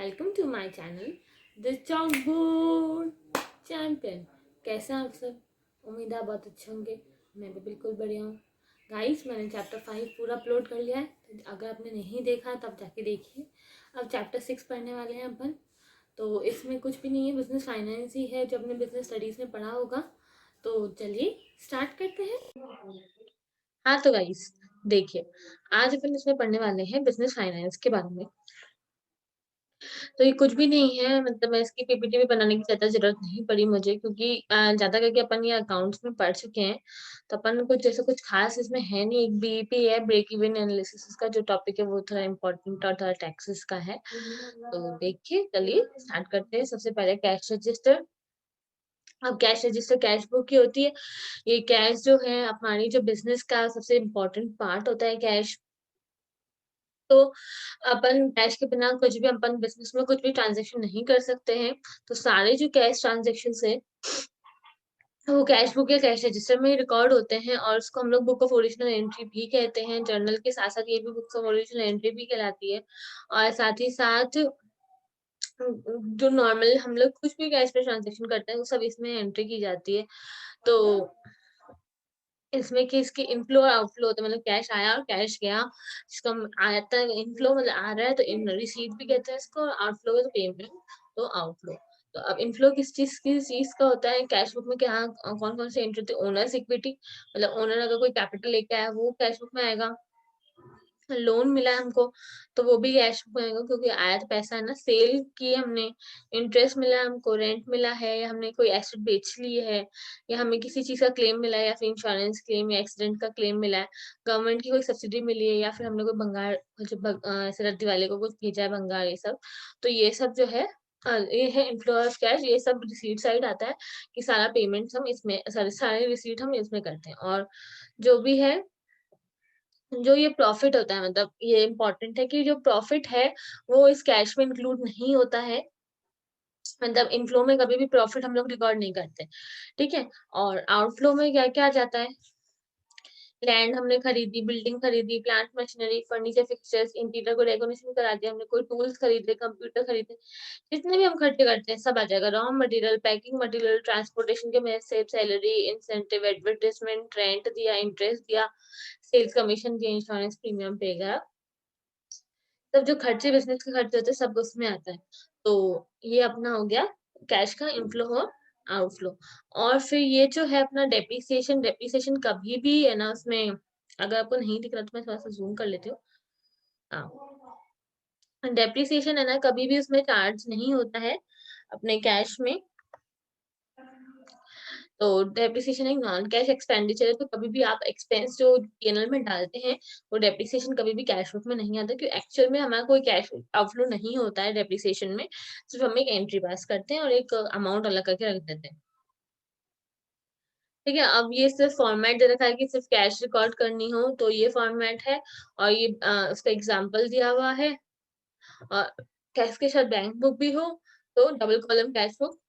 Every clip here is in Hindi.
Welcome to my channel the Chalkboard Champion. कैसे हैं आप सब? उम्मीद है आप बहुत अच्छे होंगे। मैं भी बिल्कुल बढ़िया हूँ। गाइस, मैंने चैप्टर 5 पूरा अपलोड कर लिया है, तो अगर आपने नहीं देखा है तो आप जाके देखिए। अब चैप्टर 6 पढ़ने वाले हैं अपन। तो इसमें कुछ भी नहीं है, बिजनेस फाइनेंस ही है जो अपने बिजनेस स्टडीज में पढ़ा होगा। तो चलिए स्टार्ट करते हैं। हाँ तो गाइस, देखिए, आज अपन इसमें पढ़ने वाले हैं बिजनेस फाइनेंस के बारे में। तो ये कुछ भी नहीं है, मतलब मैं इसकी पीपीटी भी बनाने की ज़्यादा ज़रूरत नहीं पड़ी मुझे, क्योंकि ज़्यादा करके अपन ये अकाउंट्स में पढ़ चुके हैं। तो अपन कुछ जैसे कुछ खास इसमें है नहीं। एक बीईपी है, ब्रेक इवन एनालिसिस, का जो टॉपिक है वो थोड़ा इम्पोर्टेंट और थोड़ा टैक्सेस का है। तो देखिए, चलिए स्टार्ट करते हैं। सबसे पहले कैश रजिस्टर। अब कैश रजिस्टर कैश बुक की होती है। ये कैश जो है हमारी जो बिजनेस का सबसे इम्पोर्टेंट पार्ट होता है कैश। तो अपन कैश के बिना कुछ भी अपन बिज़नेस में कुछ भी ट्रांज़ैक्शन नहीं कर सकते हैं। तो सारे जो कैश ट्रांज़ैक्शंस हैं, वो कैश बुक या कैश रजिस्टर में ही रिकॉर्ड होते हैं, और उसको हम लोग बुक ऑफ ओरिजिनल एंट्री भी कहते हैं। जर्नल के साथ-साथ ये भी बुक्स ऑफ ओरिजिनल एंट्री भी कहलाती है। और साथ ही साथ जो नॉर्मल हम लोग कुछ भी कैश में ट्रांज़ैक्शन करते हैं, वो सब इसमें एंट्री की जाती है। तो इसमें कि इसकी इनफ्लो और आउटफ्लो होता है, मतलब कैश आया और कैश गया। जिसका आता है इनफ्लो, मतलब आ रहा है तो इन रिसीट भी कहते हैं इसको, और आउटफ्लो है तो पेमेंट, तो आउटफ्लो। तो अब इनफ्लो किस चीज़ का होता है? कैश बुक में क्या कौन-कौन से एंट्री होती है? ओनर्स इक्विटी, मतलब ओनर अगर कोई कैपिटल लेके आया वो कैश बुक में आएगा। लोन मिला है हमको, तो वो भी कैश बुक में आएगा, क्योंकि आया तो पैसा है ना, सेल की हमने, इंटरेस्ट मिला है हमको, रेंट मिला है, या हमने कोई एसेट बेच ली है, या हमें किसी चीज़ का क्लेम मिला है, या फिर इंश्योरेंस क्लेम या एक्सीडेंट का क्लेम मिला है, गवर्नमेंट की कोई सब्सिडी मिली है, या फिर हमने कोई भंगार, ऐसे रद्दी वाले को कुछ भेजा है भंगार, ये सब। तो ये सब जो है ये है इनफ्लो ऑफ कैश। ये सब रिसीट साइड आता है कि सारा पेमेंट्स हम इसमें, सारे रिसीट हम इसमें करते हैं। और जो भी है, जो ये प्रॉफिट होता है, मतलब ये इम्पोर्टेंट है कि जो प्रॉफिट है वो इस कैश में इंक्लूड नहीं होता है। मतलब इनफ्लो में कभी भी प्रॉफिट हम लोग रिकॉर्ड नहीं करते, ठीक है? और आउटफ्लो में क्या-क्या आ जाता है? लैंड हमने खरीदी, बिल्डिंग खरीदी, plant machinery, furniture fixtures, interior को डेकोरेशन करा दिया, हमने कोई टूल्स खरीदे, कंप्यूटर खरीदे, जितने भी हम खर्चे करते हैं सब आ जाएगा। Raw material, packing material, transportation के में से सैलरी, इंसेंटिव, एडवर्टाइजमेंट, रेंट दिया, इंटरेस्ट दिया, सेल्स कमीशन दिया, इंश्योरेंस प्रीमियम पे गया। सब जो खर्चे बिज़नेस के खर्चे होते हैं सब उसमें आता है। तो ये अपना हो गया कैश का इनफ्लो और आउटफ्लो। और फिर ये जो है अपना डेप्रिसिएशन, डेप्रिसिएशन कभी भी है ना उसमें, अगर आपको नहीं दिख रहा तो मैं थोड़ा-सा ज़ूम कर लेती हूँ। हाँ, डेप्रिसिएशन है ना, कभी भी उसमें चार्ज नहीं होता है अपने कैश में। तो डेप्रिसिएशन एक नॉन कैश एक्सपेंडिचर है, तो कभी भी आप एक्सपेंस जो पीएनएल में डालते हैं, वो डेप्रिसिएशन कभी भी कैश बुक में नहीं आता, क्योंकि एक्चुअल में हमारा कोई कैश आउटफ्लो नहीं होता है डेप्रिसिएशन में। सिर्फ हम एक एंट्री पास करते हैं और एक अमाउंट अलग करके रख देते हैं। ठीक है? अब ये सिर्फ फॉर्मेट दे रखा है कि सिर्फ कैश रिकॉर्ड करनी हो तो ये फॉर्मेट है, और ये उसका एग्जांपल दिया हुआ है। और कैश के साथ बैंक बुक भी हो तो डबल कॉलम कैश बुक,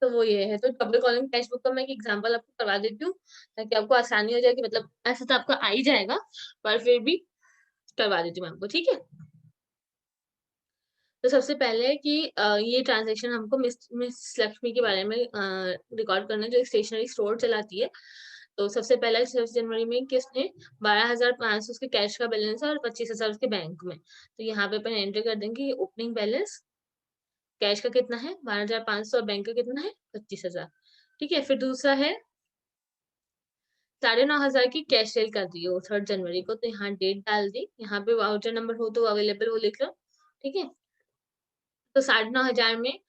तो वो ये है। तो डबल कॉलम कैश बुक का मैं एक एग्जांपल आपको करवा देती हूँ, ताकि आपको आसानी हो जाए कि मतलब ऐसे तो आपको आ ही जाएगा, पर फिर भी करवा देती हूँ मैं आपको, ठीक है? तो सबसे पहले कि ये ट्रांज़ैक्शन हमको मिस मिस लक्ष्मी के बारे में रिकॉर्ड करना है, जो एक स्टेशनरी स्टोर चलाती है। तो सबसे पहला 6 जनवरी में किसने 12,500 उसके कैश का बैलेंस है और 25,000 उसके बैंक में। तो यहाँ पे अपन एंटर कर देंगे ओपनिंग बैलेंस, कैश का कितना है 12,500 और बैंक का कितना है 25,000। ठीक है? फिर दूसरा है 9,500 की कैश सेल कर दी हो 3 जनवरी को, तो यहाँ डेट डाल दी, यहाँ पे वाउचर नंबर हो तो अवेलेबल वो लिख लो, ठीक है? तो 9,500 में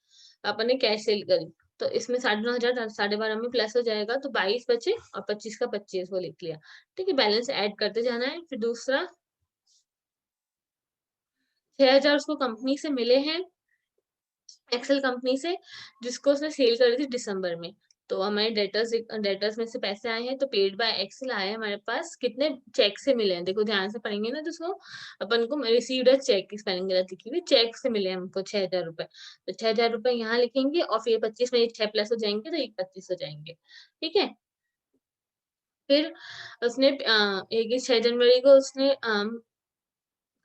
अपन ने कैश सेल करी, तो इसमें 9,500 12.5 में प्लस हो जाएगा, तो 22 बचे और 25 का 25 वो लिख लिया। ठीक है? बैलेंस ऐड करते जाना है। फिर दूसरा 6,000 उसको कंपनी से मिले हैं, एक्सेल कंपनी से, जिसको उसने सेल करी थी दिसंबर में। तो हमारे डेटर्स में से पैसे आए हैं, तो पेड बाय एक्सेल आए हैं हमारे पास। कितने चेक से मिले हैं, देखो ध्यान से पढ़ेंगे ना तो उसको, अपन को रिसीव्ड अ चेक की स्पेलिंग गलत लिखी हुई, चेक से मिले हैं हमको 6,000 रुपए। तो 6,000 रुपए यहाँ लिखेंगे, और फिर 25 में ये 6 प्लस हो जाएँगे तो ये 25 हो जाएँगे। ठीक है? फिर उसने एक 6 जनवरी को उसने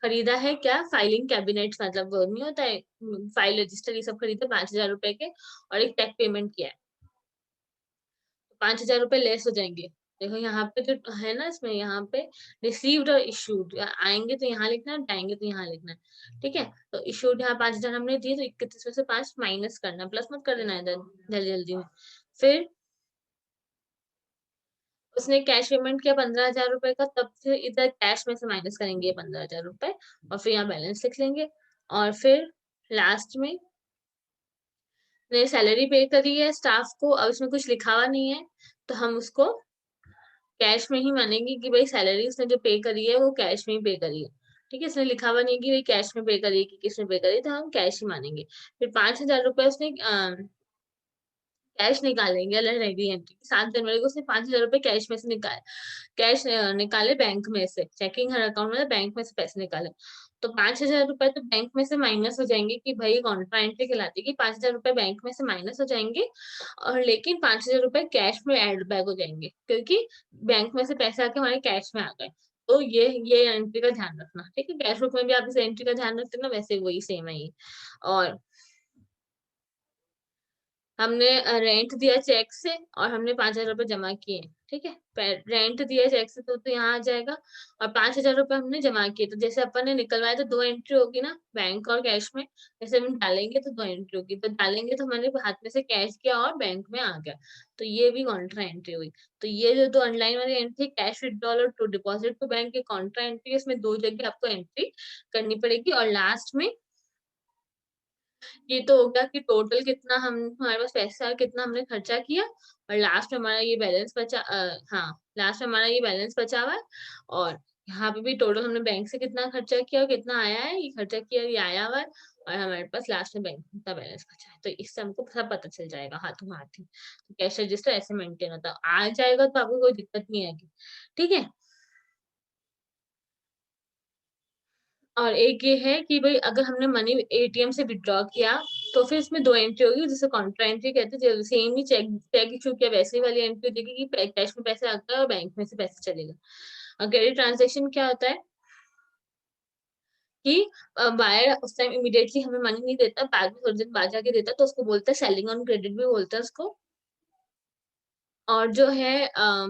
खरीदा है क्या, फाइलिंग कैबिनेट्स, मतलब वो नहीं होता है, फाइल रजिस्टर, ये सब खरीदे 5,000 रुपए के, और एक टैग पेमेंट किया है, 5,000 रुपए लेस हो जाएंगे। देखो यहाँ पे जो है ना, इसमें यहाँ पे रिसीव्ड और इशूड आएंगे तो यहाँ लिखना है, जाएंगे तो यहाँ लिखना है, ठीक है। तो इशूड यहाँ 5,000 हमने दिए, तो 31 में से 5 माइनस करना, प्लस मत कर देना है इधर जल्दी जल्दी में। फिर उसने कैश पेमेंट किया 15,000 रुपए का, तब फिर इधर कैश में से माइनस करेंगे 15,000 रुपए, और फिर यहाँ बैलेंस लिख लेंगे। और फिर लास्ट में ने सैलरी पे करी है स्टाफ को, अब इसमें कुछ लिखा हुआ नहीं है, तो हम उसको कैश में ही मानेंगे कि भाई सैलरी उसने जो पे करी है वो कैश में ही पे करी है, ठीक है। इसने लिखा हुआ नहीं है कि भाई कैश में पे करी है कि किसने पे करी है, तो हम कैश ही मानेंगे। फिर 5,000 रुपए उसने कैश निकालेंगे, अलग रेडी एंट्री 7 जनवरी को उसने 5,000 रुपए कैश में से निकाले, कैश निकाले बैंक में से, चेकिंग हर अकाउंट में बैंक में से पैसे निकाले। तो 5,000 रुपए तो बैंक में से माइनस हो जाएंगे, कि भाई कॉन्ट्रा एंट्री कहलाती है कि 5,000 रुपए बैंक में से माइनस हो जाएंगे, और लेकिन 5,000 रुपए कैश में ऐड बैक हो जाएंगे, क्योंकि बैंक में से पैसे आके हमारे कैश में आ गए। तो ये एंट्री का ध्यान रखना, ठीक है। कैश बुक में भी आप इस एंट्री का ध्यान रखते हैं ना, वैसे वही सेम है ये। और हमने रेंट दिया चेक से, और हमने 5,000 रुपए जमा किए, ठीक है। रेंट दिया चेक से तो यहाँ आ जाएगा, और 5,000 रुपए हमने जमा किए, तो जैसे अपन ने निकलवाया तो 2 एंट्री होगी ना, बैंक और कैश में। जैसे हम डालेंगे तो 2 एंट्री होगी, तो डालेंगे तो हमारे हाथ में से कैश गया और बैंक में आ गया, तो ये भी कॉन्ट्रा एंट्री हुई। तो ये जो दो अनलाइन वाली एंट्री, कैश विड्रॉल और टू डिपॉजिट टू बैंक की कॉन्ट्रा एंट्री, इसमें दो जगह आपको एंट्री करनी पड़ेगी। और लास्ट में ये तो हो गया कि टोटल कितना हम, हमारे पास पैसा कितना हमने खर्चा किया, और लास्ट में हमारा ये बैलेंस बचा, हाँ लास्ट में हमारा ये बैलेंस बचा हुआ है। और यहाँ पे भी टोटल हमने बैंक से कितना खर्चा किया और कितना आया है, ये खर्चा किया ये आया हुआ है, और हमारे पास लास्ट में बैंक का बैलेंस बचा है, तो इससे हमको सब पता चल जाएगा हाथों हाथ ही। तो कैश रजिस्टर ऐसे मेंटेन होता है, आ जाएगा तो आपको कोई दिक्कत नहीं आएगी, ठीक है। और एक ये है कि भाई अगर हमने मनी एटीएम से विड्रॉ किया, तो फिर इसमें दो एंट्री होगी, जिसे कॉन्ट्रा एंट्री कहते हैं। सेम ही चेक चेक इशू किया वैसे ही वाली एंट्री देगी कि कैश में पैसे आता है और बैंक में से पैसे चलेगा। और क्रेडिट ट्रांजेक्शन क्या होता है कि बायर उस टाइम इमीडिएटली हमें मनी नहीं देता, बाद में थोड़ी दिन बाद जाके देता, तो उसको बोलते हैं सेलिंग ऑन क्रेडिट भी बोलते हैं उसको। और जो है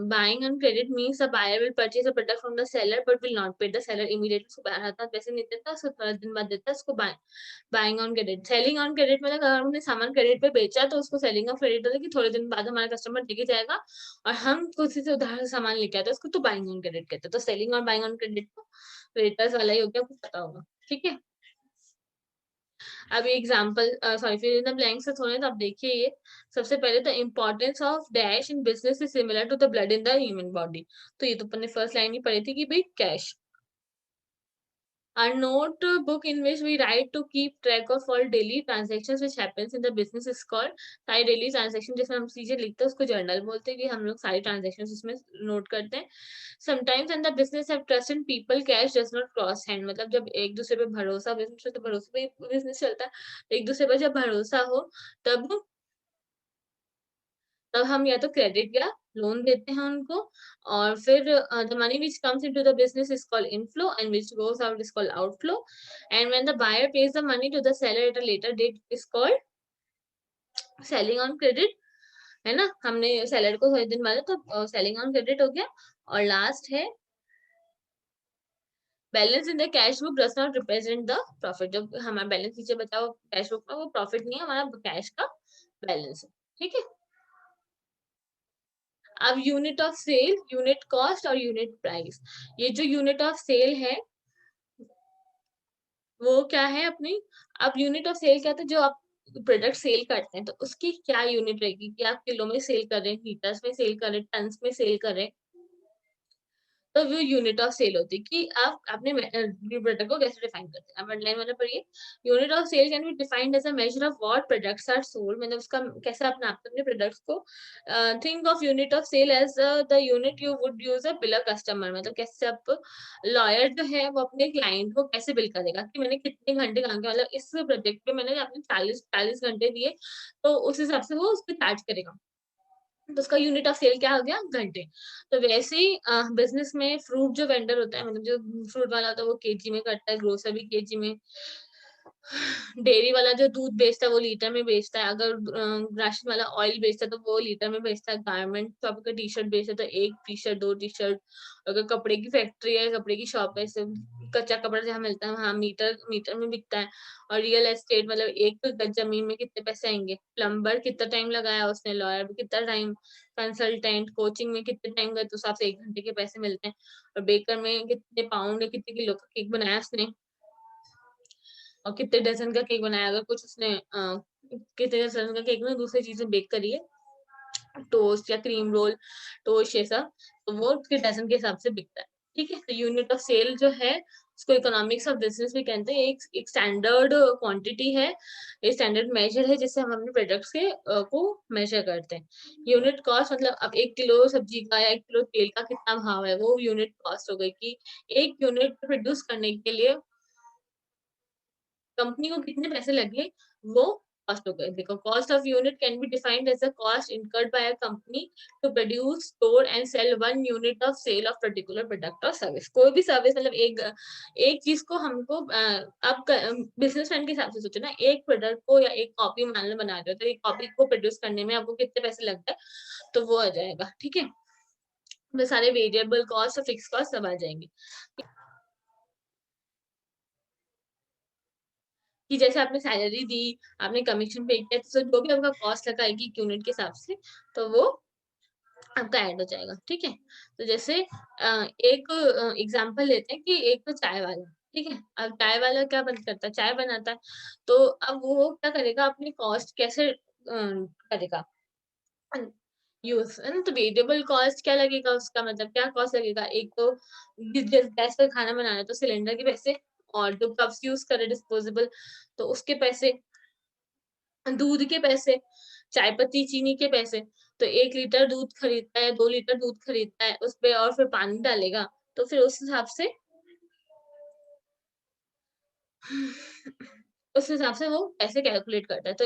buying on credit means the buyer will purchase a product from the seller but will not pay the seller immediately, उसको बाहर आता पैसे नहीं देता, उसको थोड़ा दिन बाद देता है, उसको buying on credit. Selling on credit मतलब अगर हमने सामान क्रेडिट पे बेचा तो उसको सेलिंग ऑन क्रेडिट होता है कि थोड़े दिन बाद हमारा कस्टमर देके जाएगा और हम किसी से उधार सामान लेके आते हैं, उसको तो बाइंग ऑन क्रेडिट कहते हैं। तो सेलिंग और बाइंग ऑन क्रेडिट तो क्रेडिटर्स वाला ही हो गया, आपको पता होगा, ठीक है। अभी एग्जांपल सॉरी फिर इन द ब्लैंक्स से थोड़े, तो आप देखिए ये सबसे पहले तो importance of cash in business is similar to the blood in the human body. तो ये तो अपन ने फर्स्ट लाइन ही पढ़ी थी कि भाई cash. A notebook in which we write to keep track of all daily transactions which happens in the business is called, सारी डेली ट्रांजेक्शन जिसमें हम चीजें लिखते हैं उसको जर्नल बोलते हैं, कि हम लोग सारी ट्रांजेक्शन उसमें नोट करते हैं। Sometimes in the business have trust in people, cash does not cross hand, मतलब जब एक दूसरे पे भरोसा, बिजनेस पे तो भरोसे पे बिजनेस चलता है, एक दूसरे पर जब भरोसा हो तब तब हम या तो क्रेडिट या लोन देते हैं उनको। और फिर the money which comes into the business is called inflow and which goes out is called outflow. And when the buyer pays the money to the seller at a later date is called selling on credit, है ना। हमने सेलर को थोड़े दिन बाद तो सेलिंग ऑन क्रेडिट हो गया। और लास्ट है balance in the cash book does not represent the profit, जब हमारा बैलेंस नीचे बचा हुआ कैश बुक में वो प्रॉफिट नहीं है, हमारा कैश का बैलेंस है, ठीक है। अब unit of sale, unit cost और यूनिट प्राइस, ये जो यूनिट ऑफ सेल है वो क्या है अपनी। अब यूनिट ऑफ सेल क्या था, जो आप प्रोडक्ट सेल करते हैं तो उसकी क्या यूनिट रहेगी, कि आप किलो में सेल कर रहे हैं, लीटर्स में सेल कर रहे हैं, टन्स में सेल कर रहे हैं, तो वो यूनिट ऑफ सेल होती है कि आप अपने प्रोडक्ट को कैसे डिफाइन करते हैं। अब हेडलाइन वाला पढ़िए, unit of sale can be defined as a measure of what products are sold, मतलब उसका कैसे आप नापते हैं अपने प्रोडक्ट्स को। Think of unit of sale as the unit you would use a bill a customer, मतलब कैसे आप लॉयर जो है वो अपने क्लाइंट को कैसे बिल करेगा कि मैंने कितने घंटे काम किया, मतलब इस प्रोजेक्ट पे मैंने अपने 40 घंटे दिए, तो उस हिसाब से वो उसको चार्ज करेगा। तो उसका यूनिट ऑफ सेल क्या हो गया? घंटे। तो वैसे ही बिज़नेस में फ्रूट जो वेंडर होता है, मतलब जो फ्रूट वाला होता है वो केजी में करता है, ग्रोसर भी केजी में, डेयरी वाला जो दूध बेचता है वो लीटर में बेचता है, अगर राशन वाला ऑयल बेचता है तो वो लीटर में बेचता है, गारमेंट शॉप अगर टी-शर्ट बेचता है तो 1 टी-शर्ट, 2 टी-शर्ट, अगर कपड़े की फैक्ट्री है, कपड़े की शॉप है, सिर्फ कच्चा कपड़ा जहाँ मिलता है वहाँ मीटर मीटर में बिकता है। और रियल एस्टेट मतलब एक गज ज़मीन में कितने पैसे आएँगे? प्लम्बर कितना टाइम लगाया उसने, लॉयर भी कितना टाइम, कंसल्टेंट कोचिंग में कितने टाइम गए तो उस हिसाब से 1 घंटे के पैसे मिलते हैं। और बेकर में कितने पाउंड या कितने किलो का केक बनाया उसने, और कितने डज़न का केक बनाया, अगर कुछ उसने कितने डज़न का केक ना दूसरी चीज़ें बेक करी है, टोस्ट या क्रीम रोल, टोस्ट ये सब, तो वो उसके डज़न के हिसाब से बिकता है। ठीक है? तो यूनिट ऑफ सेल जो है, उसको इकोनॉमिक्स ऑफ बिज़नेस भी कहते हैं। एक एक स्टैंडर्ड क्वांटिटी है, एक स्टैंडर्ड मेजर है जिससे हम अपने प्रोडक्ट्स के को मेजर करते हैं। यूनिट कॉस्ट मतलब अब 1 किलो सब्जी का या 1 किलो तेल का कितना भाव है, वो यूनिट कॉस्ट हो गई कि 1 यूनिट प्रोड्यूस करने के लिए कंपनी को कितने पैसे लगे, वो कॉस्ट हो गए। देखो, cost of unit can be defined as a cost incurred by a company to produce, store and sell 1 unit of sale of particular product और सर्विस। कोई भी सर्विस मतलब एक चीज़ को हमको आप क बिज़नेसमैन के हिसाब से सोचो ना, एक प्रोडक्ट को या एक कॉपी मान लो बना रहे हो, तो एक कॉपी को प्रोड्यूस करने में आपको कितने पैसे लगता है, तो वो आ जाएगा, ठीक है? वो सारे वेरिएबल कॉस्ट और फिक्स कॉस्ट सब आ जाएँगे। कि जैसे आपने सैलरी दी, आपने कमीशन पे किया, तो जो भी आपका कॉस्ट लगा एक-एक यूनिट के हिसाब से, तो वो आपका ऐड हो जाएगा, ठीक है? तो जैसे एक एग्ज़ाम्पल लेते हैं कि एक तो चाय वाला, ठीक है? अब चाय वाला क्या करता है, चाय बनाता है, तो अब वो क्या करेगा, अपनी कॉस्ट कैसे करेगा यूज़, है ना? तो वेरिएबल कॉस्ट क्या लगेगा उसका, मतलब क्या कॉस्ट लगेगा? एक तो जिस गैस पे खाना बनाना है तो सिलेंडर के पैसे, और जो कप्स यूज़ कर रहे हैं डिस्पोजेबल, तो उसके पैसे, दूध के पैसे, चाय पत्ती, चीनी के पैसे। तो 1 लीटर दूध खरीदता है, 2 लीटर दूध खरीदता है, उसपे और फिर पानी डालेगा, तो फिर उस हिसाब से वो पैसे कैलकुलेट करता है। तो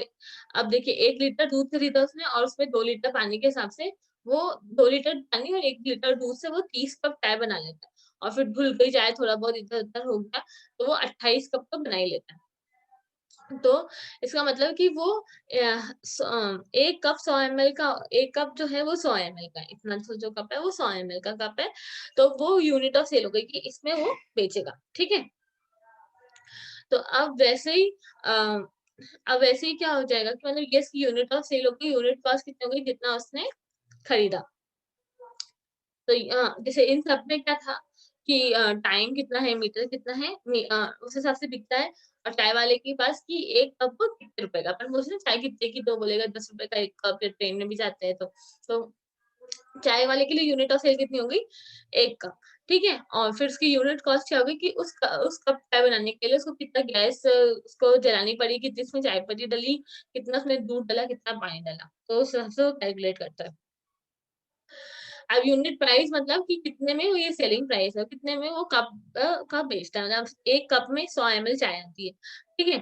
अब देखिए 1 लीटर दूध खरीदा उसने और उसमें 2 लीटर पानी के हिसाब से वो 2 लीटर पानी और 1 लीटर दूध से वो 30 कप चाय बना लेता है। और फिर घुल गई चाय, थोड़ा बहुत इधर-उधर हो गया, तो वो 28 कप तो बना ही लेता है। तो इसका मतलब कि वो 1 कप 100 एमएल का, 1 कप जो है वो 100 एमएल का है, इतना जो कप है वो 100 एमएल का कप है, तो वो यूनिट ऑफ सेल हो गई कि इसमें वो बेचेगा, ठीक है? तो अ, अब वैसे ही क्या हो जाएगा कि मतलब ये इसकी यूनिट ऑफ सेल हो गई, यूनिट कॉस्ट कितनी हो गई जितना उसने खरीदा। तो जैसे इन सब में क्या था कि टाइम कितना है, मीटर कितना है, उस हिसाब से बिकता है। और चाय वाले के पास कि 1 कप कितने रुपए का, अपन पूछे ना चाय कितने की, तो बोलेगा ₹10 का 1 कप, या ट्रेन में भी जाते हैं तो। तो चाय वाले के लिए यूनिट ऑफ सेल कितनी हो गई? 1 कप, ठीक है? और फिर उसकी यूनिट कॉस्ट क्या हो गई कि उस कप चाय बनाने के लिए उसको कितना गैस उसको जलानी पड़ी, कितनी उसमें चाय पत्ती डली, कितना उसमें दूध डला, कितना पानी डला। तो उस हिसाब से वो कैलकुलेट करता है। अब यूनिट प्राइस मतलब कि कितने में वो ये सेलिंग प्राइस है, कितने में वो कप बेचता है। मतलब 1 कप में 100 एमएल चाय आती है, ठीक है?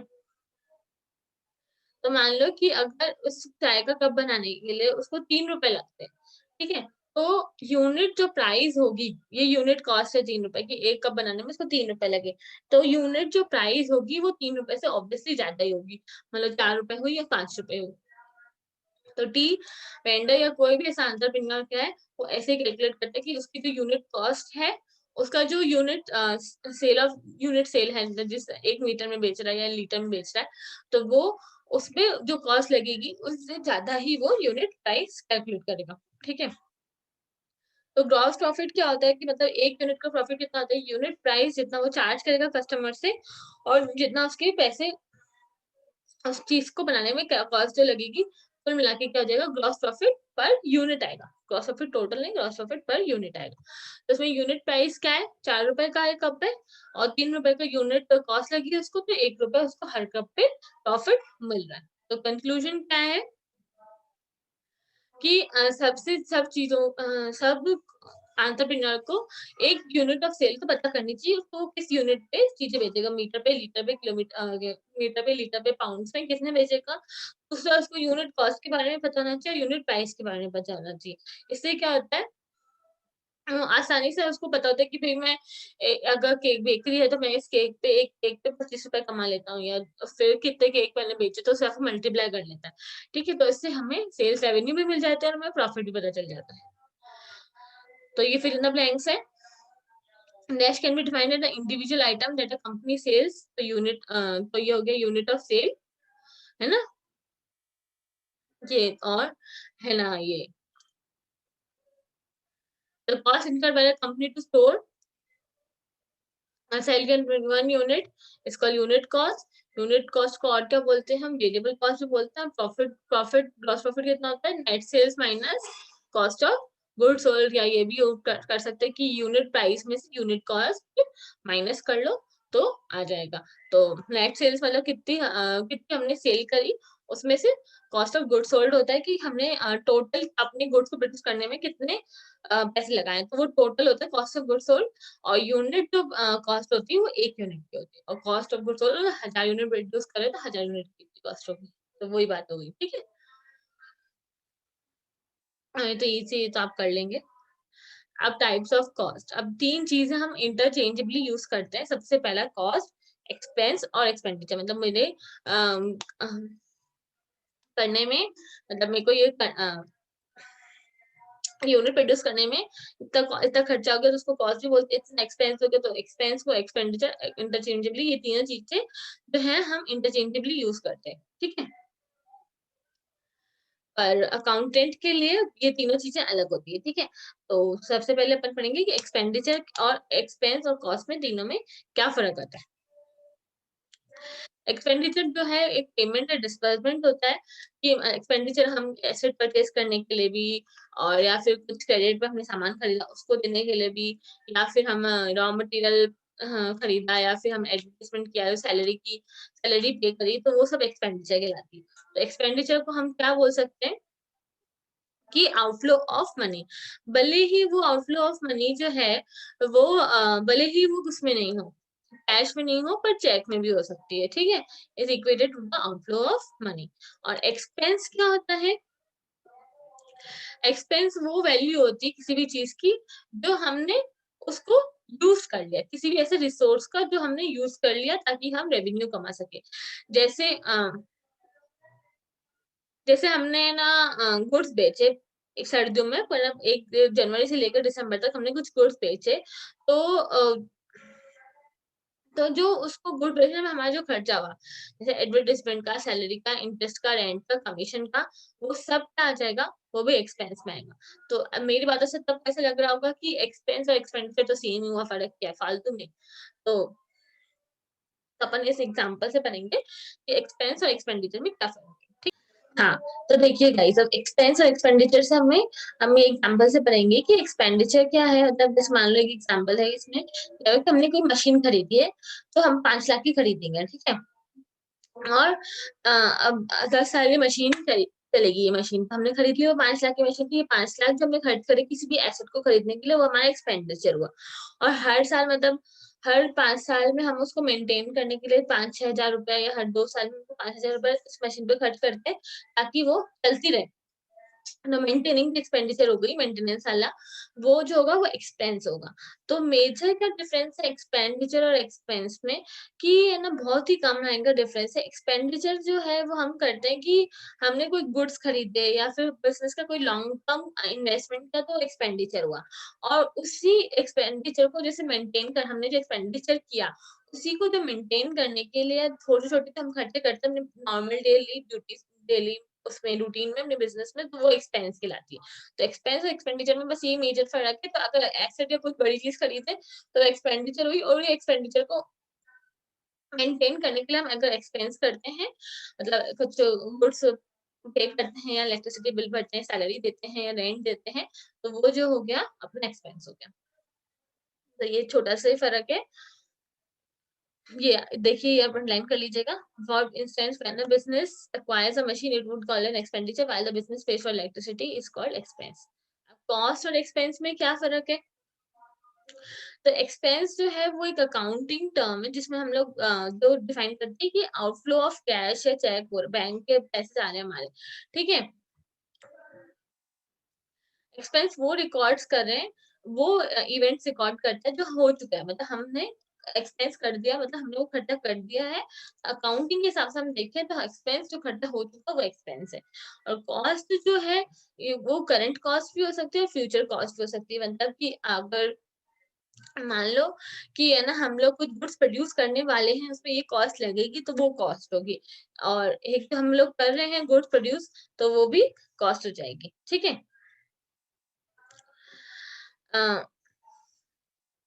तो मान लो कि अगर उस चाय का कप बनाने के लिए उसको ₹3 लगते हैं, ठीक है? तो यूनिट जो प्राइस होगी, ये यूनिट कॉस्ट है ₹3 की, 1 कप बनाने में उसको ₹3 लगे। तो यूनिट जो प्राइस होगी वो ₹3 से ऑब्वियसली ज़्यादा ही होगी। मतलब ₹4 हुई या ₹5 हुई। तो टी वेंडर या कोई भी ऐसा आंसर बिन क्या है, वो ऐसे ही कैलकुलेट करता है कि उसकी जो यूनिट कॉस्ट है, उसका जो unit sale of unit sale है, मतलब जिस 1 मीटर में बेच रहा है या लीटर में बेच रहा है, तो वो उसमें जो कॉस्ट लगेगी, उससे ज़्यादा ही वो यूनिट प्राइस कैलकुलेट करेगा, ठीक है? तो ग्रॉस प्रॉफिट क्या होता है कि मतलब 1 यूनिट का प्रॉफिट कितना होता है, यूनिट प्राइस जितना वो चार्ज करेगा कस्टमर से, और जितना उसके पैसे उस चीज़ को बनाने में क्या कॉस्ट जो लगेगी, कुल मिला के क्या हो जाएगा, ग्रॉस प्रॉफिट पर यूनिट आएगा। ग्रॉस प्रॉफिट टोटल नहीं, ग्रॉस प्रॉफिट पर यूनिट आएगा। तो इसमें यूनिट प्राइस क्या है, ₹4 का 1 कप है, और ₹3 का यूनिट कॉस्ट लगी है उसको, तो ₹1 उसको हर कप पे प्रॉफिट मिल रहा है। तो कंक्लूजन क्या है कि सबसे सब चीज़ों सब एंटरप्रेन्योर को एक यूनिट ऑफ सेल तो पता करनी चाहिए, उसको किस यूनिट पे चीजें बेचेगा, मीटर पे, लीटर पे, किलोमीटर, मीटर पे, लीटर पे, पाउंड्स में किसने बेचेगा। दूसरा उसको यूनिट कॉस्ट के बारे में पता होना चाहिए, यूनिट प्राइस के बारे में पता होना चाहिए। इससे क्या होता है, आसानी से उसको पता होता है कि भाई मैं अगर केक बेकरी है तो मैं इस केक पे, एक केक पे 25 रुपए कमा लेता हूँ, या फिर कितने केक मैंने बेचे तो सिर्फ मल्टीप्लाई कर लेता है। ठीक है, तो इससे हमें सेल्स रेवेन्यू भी मिल जाता है और हमें प्रॉफिट भी पता चल जाता है। तो ये फिल इन द ब्लैंक्स है। Dash can be defined as the individual item that a company sells, तो यूनिट, तो ये हो गया यूनिट ऑफ सेल, है ना, ये, और है ना ये the cost incurred by the company to store sale can be 1 unit, इसका यूनिट कॉस्ट। यूनिट कॉस्ट को और क्या बोलते हैं हम, वेरिएबल कॉस्ट भी बोलते हैं। प्रॉफिट ग्रॉस प्रॉफिट कितना होता है, net sales minus cost of goods sold, या ये भी कर सकते हैं कि यूनिट प्राइस में से यूनिट कॉस्ट माइनस कर लो तो आ जाएगा। तो नेट सेल्स मतलब कितनी हमने सेल करी, उसमें से कॉस्ट ऑफ गुड्स सोल्ड होता है कि हमने टोटल अपने गुड्स को प्रोड्यूस करने में कितने पैसे लगाए, तो वो टोटल होता है कॉस्ट ऑफ गुड्स सोल्ड। और यूनिट जो कॉस्ट होती है वो 1 यूनिट की होती है, और cost of goods sold 1000 unit produce करे तो 1000 यूनिट की कॉस्ट होगी। तो वही बात होगी, ठीक है। तो इसे तो आप कर लेंगे। अब टाइप्स ऑफ कॉस्ट, अब 3 चीजें हम इंटरचेंजेबली यूज करते हैं। सबसे पहला कॉस्ट, एक्सपेंस और एक्सपेंडिचर। मतलब मेरे करने में, मतलब मेरे को ये यूनिट प्रोड्यूस करने में इतना खर्चा हो गया तो उसको कॉस्ट भी बोलते हैं, एक्सपेंस हो गया तो एक्सपेंस को एक्सपेंडिचर इंटरचेंजेबली, ये तीनों चीजें जो है हम इंटरचेंजेबली यूज करते हैं, ठीक है। पर अकाउंटेंट के लिए ये तीनों चीजें अलग होती है, ठीक है। तो सबसे पहले अपन पढ़ेंगे कि एक्सपेंडिचर और एक्सपेंस और कॉस्ट में, तीनों में क्या फर्क होता है। एक्सपेंडिचर जो है एक पेमेंट या डिस्बर्समेंट होता है, कि एक्सपेंडिचर हम एसेट परचेज करने के लिए भी, और या फिर कुछ क्रेडिट पे हमने सामान खरीदा उसको देने के लिए भी, या फिर हम रॉ मटेरियल खरीदा, या फिर हम एडवर्टाइजमेंट किया, सैलरी पे करी, तो वो सब एक्सपेंडिचर कहलाती है। तो एक्सपेंडिचर को हम क्या बोल सकते हैं कि आउटफ्लो ऑफ मनी। भले ही वो आउटफ्लो ऑफ मनी जो है वो भले ही वो उसमें नहीं हो, कैश में नहीं हो, पर चेक में भी हो सकती है, ठीक है। Is equated to the outflow of money. और एक्सपेंस क्या होता है, एक्सपेंस वो वैल्यू होती है किसी भी चीज की जो हमने उसको यूज कर लिया, किसी भी ऐसे रिसोर्स का जो हमने यूज कर लिया ताकि हम रेवेन्यू कमा सके। जैसे जैसे हमने ना गुड्स बेचे सर्दियों में, मतलब 1 जनवरी से लेकर दिसंबर तक हमने कुछ गुड्स बेचे, तो तो जो उसको गुड बेचने में हमारा जो खर्चा हुआ, जैसे एडवर्टाइजमेंट का, सैलरी का, इंटरेस्ट का, रेंट का, कमीशन का, वो सब क्या आ जाएगा, वो भी एक्सपेंस में आएगा। तो अब मेरी बातों से तब ऐसा लग रहा होगा कि एक्सपेंस और एक्सपेंडिचर तो सेम ही हुआ, फर्क क्या है फालतू में। तो अपन इस एग्जांपल से पढ़ेंगे कि एक्सपेंस और एक्सपेंडिचर में क्या फर्क है, ठीक। हाँ, तो देखिए गाइस, अब एक्सपेंस और एक्सपेंडिचर से हम एग्जांपल से पढ़ेंगे कि एक्सपेंडिचर क्या है। मतलब जैसे मान लो एक एग्जांपल है, इसमें क्या है कि हमने कोई मशीन खरीदी है, तो हम 5 लाख की खरीदेंगे, ठीक है। और अब 10 साल में मशीन चलेगी, ये मशीन तो हमने खरीद ली, वो 5 लाख की मशीन थी। ये 5 लाख जब हमने खर्च करे किसी भी एसेट को खरीदने के लिए, वो हमारा एक्सपेंडिचर हुआ। और हर साल, मतलब हर 5 साल में हम उसको मेंटेन करने के लिए 5-6 हजार रुपया, या हर 2 साल में 5 हजार रुपया इस मशीन पे खर्च करते हैं ताकि वो चलती रहे। मेंटेनिंग एक्सपेंडिचर हो गई, मेंटेनेंस वाला वो जो होगा वो एक्सपेंस होगा। तो मेजर क्या डिफरेंस है एक्सपेंडिचर और एक्सपेंस में, कि है ना, बहुत ही कम आएगा डिफरेंस है। एक्सपेंडिचर जो है वो हम करते हैं कि हमने कोई गुड्स खरीदे या फिर बिजनेस का कोई लॉन्ग टर्म इन्वेस्टमेंट का, तो एक्सपेंडिचर हुआ। और उसी एक्सपेंडिचर को जैसे मेंटेन कर, हमने जो एक्सपेंडिचर किया उसी को जो मेंटेन करने के लिए छोटे छोटे तो हम खर्चे करते हैं नॉर्मल डेली ड्यूटीज, डेली उसमें रूटीन में, अपने बिजनेस में, तो वो एक्सपेंस कहलाती है। तो एक्सपेंस और एक्सपेंडिचर में बस ये मेजर फर्क है। तो अगर एसेट या कुछ बड़ी चीज खरीदे तो एक्सपेंडिचर हुई, और ये एक्सपेंडिचर को मेंटेन करने के लिए हम अगर एक्सपेंस करते हैं, मतलब कुछ गुड्स पे करते हैं, या इलेक्ट्रिसिटी बिल भरते हैं, सैलरी देते हैं, या रेंट देते हैं, तो वो जो हो गया अपना एक्सपेंस हो गया। तो ये छोटा सा ही फर्क है। ये देखिए, ये आप अंडरलाइन कर लीजिएगा। For instance, when a business acquires a machine, it would call an expenditure, while the business pays for electricity is called expense. अब cost और expense में क्या फर्क है? तो एक्सपेंस जो है वो एक अकाउंटिंग टर्म है जिसमें हम लोग जो डिफाइन करते हैं कि आउटफ्लो ऑफ कैश या चेक और बैंक के पैसे जा रहे हैं हमारे, ठीक है। एक्सपेंस वो रिकॉर्ड्स कर रहे हैं, वो इवेंट्स रिकॉर्ड करता है जो हो चुका है, मतलब हमने एक्सपेंस कर दिया, मतलब हमने वो खर्चा कर दिया है। अकाउंटिंग के हिसाब से हम देखें तो एक्सपेंस जो खर्चा हो चुका है वो एक्सपेंस है। और कॉस्ट जो है वो करंट कॉस्ट भी हो सकती है और फ्यूचर कॉस्ट भी हो सकती है, मतलब कि अगर मान लो कि है ना हम लोग कुछ गुड्स प्रोड्यूस करने वाले हैं, उसमें ये कॉस्ट लगेगी तो वो कॉस्ट होगी, और एक तो हम लोग कर रहे हैं गुड्स प्रोड्यूस तो वो भी कॉस्ट हो जाएगी, ठीक है। अ,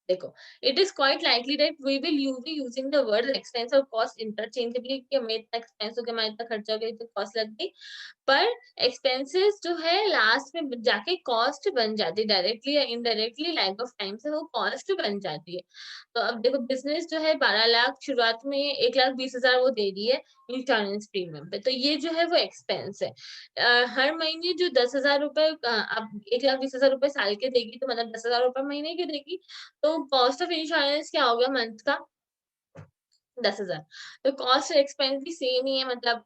देखो, it is quite likely that we will be using the word expense और कॉस्ट इंटरचेंजेबली, कि हमें इतना एक्सपेंस हो गया, हमारा इतना खर्चा हो गया, इतनी कॉस्ट लग गई। पर एक्सपेंसेस जो है लास्ट में जाके कॉस्ट बन जाती है, डायरेक्टली या इनडायरेक्टली लाइफ ऑफ टाइम से वो कॉस्ट बन जाती है। तो अब देखो, बिजनेस जो है 12 लाख शुरुआत में 1,20,000 वो दे रही है इंश्योरेंस प्रीमियम पे, तो ये जो है वो एक्सपेंस है। हर महीने जो 10,000 रुपए अब 1,20,000 रुपए साल के देगी, तो मतलब 10,000 रुपए महीने के देगी, तो कॉस्ट ऑफ इंश्योरेंस क्या हो गया मंथ का? 10,000। तो कॉस्ट और एक्सपेंस भी सेम ही है, मतलब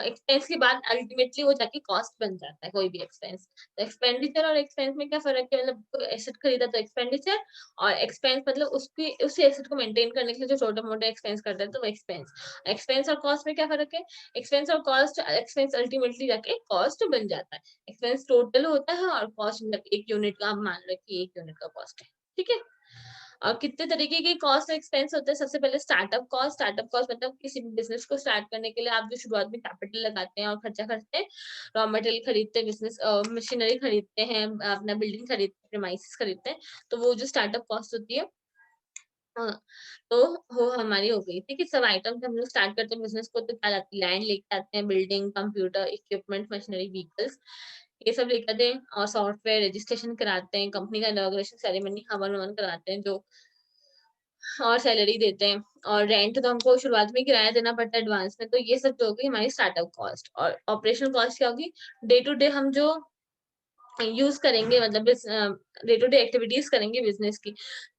एक्सपेंस के बाद अल्टीमेटली वो जाके कॉस्ट बन जाता है कोई भी एक्सपेंस। तो एक्सपेंडिचर और एक्सपेंस में क्या फ़र्क है? मतलब कोई एसेट खरीदा तो एक्सपेंडिचर, और एक्सपेंस मतलब उसकी उस एसेट को मेंटेन करने के लिए जो छोटे-मोटे एक्सपेंस करते हैं तो वो एक्सपेंस। एक्सपेंस और कॉस्ट में क्या फ़र्क है? एक्सपेंस और कॉस्ट, एक्सपेंस अल्टीमेटली जाके कॉस्ट बन जाता है। एक्सपेंस टोटल होता है और कॉस्ट मतलब 1 यूनिट का, आप मान लो कि 1 यूनिट का कॉस्ट है। ठीक है? और कितने तरीके के कॉस्ट एक्सपेंस होते हैं? सबसे पहले स्टार्टअप कॉस्ट मतलब किसी भी बिज़नेस को स्टार्ट करने के लिए आप जो शुरुआत में कैपिटल लगाते हैं और खर्चा करते हैं, रॉ मटेरियल खरीदते हैं, मशीनरी खरीदते हैं, अपना बिल्डिंग खरीदते हैं, प्रीमाइसेस खरीदते हैं, तो वो जो स्टार्टअप कॉस्ट होती है, हाँ, तो वो हमारी हो गई। ठीक है? सब आइटम जब हम लोग स्टार्ट करते हैं बिज़नेस को तो क्या लाते हैं? लैंड लेके आते हैं, building, computer, equipment, machinery, vehicles, ये सब लेकर आते हैं और सॉफ्टवेयर रजिस्ट्रेशन कराते हैं, कंपनी का इनॉग्रेशन सेरेमनी हवन-ववन कराते हैं जो, और सैलरी देते हैं, और रेंट तो हमको शुरुआत में किराया देना पड़ता है एडवांस में, तो ये सब जो होगी हमारी स्टार्टअप कॉस्ट। और ऑपरेशनल कॉस्ट क्या होगी? डे टू डे हम जो यूज़ करेंगे, मतलब डे टू डे एक्टिविटीज़ करेंगे बिज़नेस की,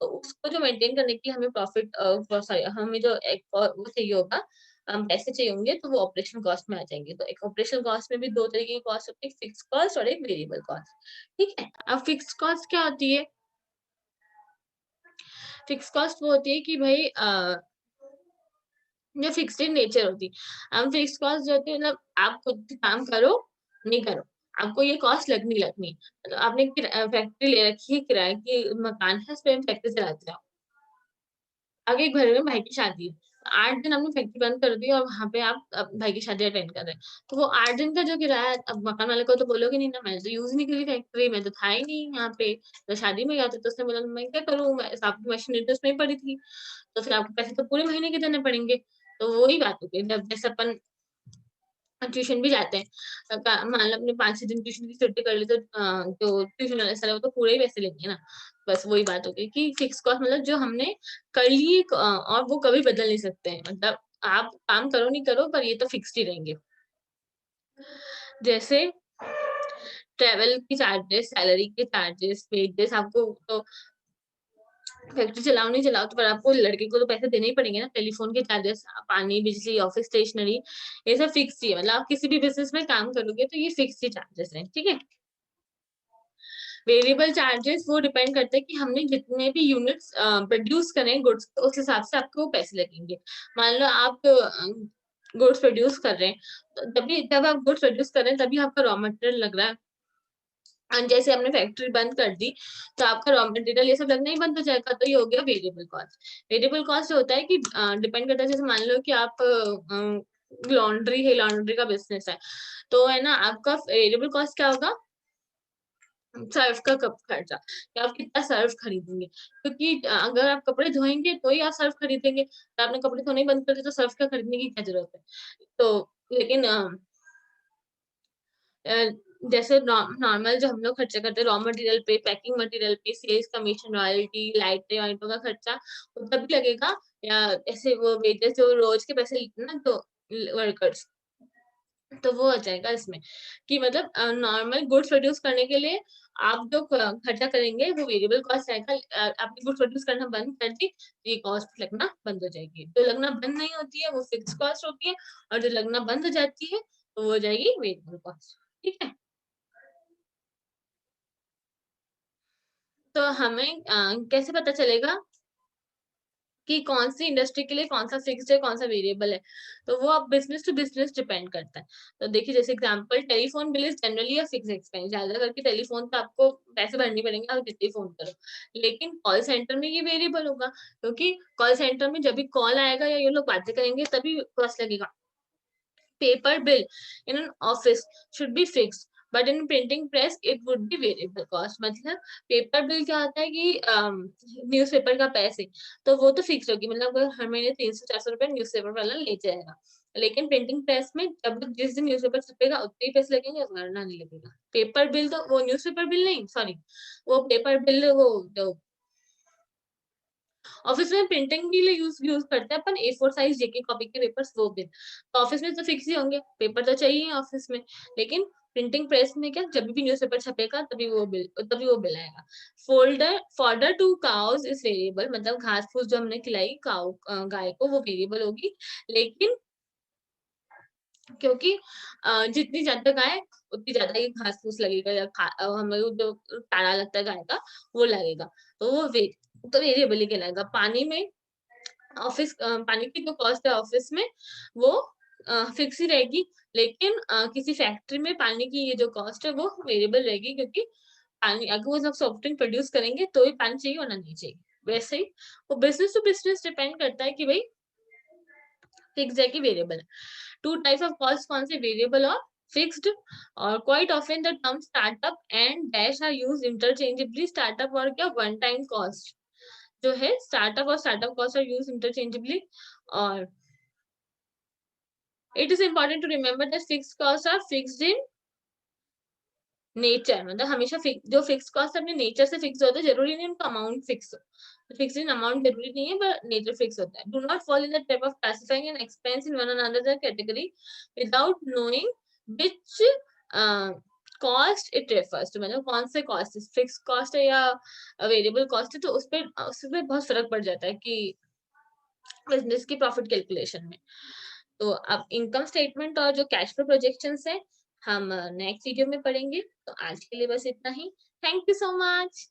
तो उसको जो मेंटेन करने के लिए हमें सॉरी, हमें जो एक वो चाहिए होगा, पैसे चाहिए होंगे, तो वो ऑपरेशनल कॉस्ट में आ जाएँगे। तो एक ऑपरेशनल कॉस्ट में भी 2 तरीके की कॉस्ट होती है, फिक्स्ड कॉस्ट और एक वेरिएबल कॉस्ट। ठीक है? अब फिक्स्ड कॉस्ट क्या होती है? फिक्स्ड कॉस्ट वो होती है कि भई जो फिक्स्ड इन नेचर होती है। अब फिक्स्ड कॉस्ट जो होती है, मतलब आप खुद काम करो, नहीं करो, आपको ये कॉस्ट लगनी लगनी है। मतलब आपने फैक्ट्री ले रखी है, किराए की मकान है, उसपे हम फैक्ट्री चलाते जाओ। आगे एक घर में भाई की शादी है, 8 दिन आपने फैक्ट्री बंद कर दी और वहाँ पे आप भाई की शादी अटेंड कर रहे हैं। तो वो 8 दिन का जो किराया है, अब मकान मालिक को तो बोलोगे नहीं ना, मैंने तो यूज़ नहीं करी फैक्ट्री, मैं तो था ही नहीं यहाँ पे, तो शादी में गया था, तो उसने बोला मैं क्या करूँ? आपकी मशीनरी तो उसमें ही पड़ी थी। तो फिर आपको पैसे तो पूरे महीने के देने पड़ेंगे। तो वही बात हो गई, जब जैसे अपन ट्यूशन भी जाते हैं। मान लो आपने 5-6 दिन ट्यूशन की छुट्टी कर ली, तो जो ट्यूशन वाला सर है वो तो पूरे ही पैसे लेंगे ना। बस वही बात हो गई कि फिक्स कॉस्ट मतलब जो हमने कर ली, और वो कभी बदल नहीं सकते हैं। मतलब आप काम करो नहीं करो, पर ये तो फिक्स्ड ही रहेंगे। जैसे ट्रैवल के चार्जेस, सैलरी के चार्जेस, वेजेस, आपको तो फैक्ट्री चलाओ नहीं चलाओ, तो पर आपको लड़के को तो पैसे देने ही पड़ेंगे ना, टेलीफ़ोन के चार्जेस, पानी, बिजली, ऑफ़िस स्टेशनरी, ये सब फिक्स ही है। मतलब आप किसी भी बिज़नेस में काम करोगे तो ये फिक्स ही चार्जेस हैं, ठीक है? वेरिएबल चार्जेस वो डिपेंड करते हैं कि हमने जितने भी यूनिट्स प्रोड्यूस करें गुड्स, उस हिसाब से आपको पैसे लगेंगे। मान लो आप गुड्स प्रोड्यूस कर रहे हैं, तो जब आप गुड्स प्रोड्यूस कर रहे हैं तभी आपका रॉ मटेरियल लग रहा है। जैसे हमने फैक्ट्री बंद कर दी, तो आपका रॉ मटेरियल ये सब लगना ही बंद हो जाएगा, तो ये हो गया वेरिएबल कॉस्ट। वेरिएबल कॉस्ट होता है कि डिपेंड करता है, जैसे मान लो कि आप लॉन्ड्री है, लॉन्ड्री का बिज़नेस है, तो है ना आपका वेरिएबल कॉस्ट क्या होगा? सर्फ का कप खर्चा, कि आप कितना सर्फ खरीदेंगे। क्योंकि अगर आप कपड़े धोएँगे तो ही आप सर्फ खरीदेंगे, तो आपने कपड़े धोने ही बंद कर दिए तो सर्फ का खरीदने की क्या ज़रूरत है? तो लेकिन अ, जैसे नॉर्मल जो हम लोग खर्चा करते हैं रॉ मटेरियल पे, पैकिंग मटेरियल पे, सेल्स कमीशन, रॉयल्टी, लाइटें वाइटों का खर्चा, वो तभी लगेगा, या ऐसे वो वेजेस जो रोज़ के पैसे लेते हैं ना, तो वर्कर्स, तो वो आ जाएगा इसमें कि मतलब नॉर्मल गुड्स प्रोड्यूस करने के लिए आप जो खर्चा करेंगे वो वेरिएबल कॉस्ट आएगा। आपने गुड्स प्रोड्यूस करना बंद कर दी तो ये कॉस्ट लगना बंद हो जाएगी। जो लगना बंद नहीं होती है वो फिक्स कॉस्ट होती है, और जो लगना बंद हो जाती है तो वो हो जाएगी वेरिएबल कॉस्ट। ठीक है, तो हमें कैसे पता चलेगा कि कौन सी इंडस्ट्री के लिए कौन सा फिक्स्ड है, कौन सा वेरिएबल है? तो वो अब बिज़नेस टू बिज़नेस डिपेंड करता है। तो देखिए जैसे example, telephone bill is generally a fixed expense. ज़्यादा करके टेलीफ़ोन पे आपको पैसे भरने पड़ेंगे, आप जितने ही फ़ोन करो। लेकिन कॉल सेंटर में ये वेरिएबल होगा, क्योंकि कॉल सेंटर में जब भी कॉल आएगा या ये लोग बातें करेंगे तभी कॉस्ट लगेगा। Paper bill in an office should be fixed, but in printing press it would be variable cost। मतलब पेपर बिल क्या होता है कि न्यूज़पेपर का पैसे, तो वो तो फिक्स होगी, मतलब अगर हर महीने 300-400 रुपए न्यूज़पेपर वाला ले जाएगा। लेकिन प्रिंटिंग प्रेस में जब जिस दिन न्यूज़पेपर छपेगा उतने ही पैसे लगेंगे, वरना नहीं लगेगा। पेपर बिल तो वो न्यूज़पेपर बिल नहीं, सॉरी, वो पेपर बिल, वो जो ऑफिस में प्रिंटिंग के लिए यूज़ यूज़ करते हैं अपन ए4 साइज़ जेके कॉपी के पेपर्स, वो बिल। तो ऑफिस में तो फिक्स ही होंगे, पेपर तो चाहिए ऑफिस में। लेकिन प्रिंटिंग प्रेस में क्या, जब भी न्यूज़पेपर छपेगा तभी वो बिल आएगा। Fodder to cows is variable, मतलब घास-फूस जो हमने खिलाई गाय को वो वेरिएबल होगी। लेकिन क्योंकि जितनी ज़्यादा गाय उतनी ज़्यादा ही घास-फूस लगेगा, या हमें जो चारा लगता है गाय का वो लगेगा। तो वो वेरिएबल ही कहलाएगा। पानी की जो कॉस्ट है ऑफिस में वो फिक्स ही रहेगी। लेकिन किसी फैक्ट्री में पानी की ये जो कॉस्ट है वो वेरिएबल रहेगी, क्योंकि पानी अगर वो लोग सॉफ्ट ड्रिंक प्रोड्यूस करेंगे तो ही पानी चाहिए, वरना नहीं चाहिए। वैसे ही वो बिज़नेस टू बिज़नेस डिपेंड करता है कि भई फिक्स्ड है कि वेरिएबल है। 2 टाइप्स ऑफ कॉस्ट कौन से, वेरिएबल और फिक्स्ड। और quite often the term startup and dash are used interchangeably. Startup और क्या, वन टाइम कॉस्ट जो है, स्टार्टअप और startup cost are used interchangeably. और it is important to remember that fixed cost are fixed in nature, मतलब हमेशा जो फिक्स्ड कॉस्ट अपने नेचर से फिक्स होता है, जरूरी नहीं उनका अमाउंट फिक्स हो। फिक्स इन अमाउंट जरूरी नहीं है, पर नेचर फिक्स होता है। Do not fall in the trap of classifying an expense in one another category without knowing which cost it refers to. मतलब कौन से कॉस्ट, फिक्स कॉस्ट है या वेरिएबल कॉस्ट है, तो उस पे बहुत फर्क पड़ जाता है कि बिजनेस की प्रॉफिट कैलकुलेशन में। तो अब इनकम स्टेटमेंट और जो कैश फ्लो प्रोजेक्शंस है हम नेक्स्ट वीडियो में पढ़ेंगे। तो आज के लिए बस इतना ही। Thank you so much.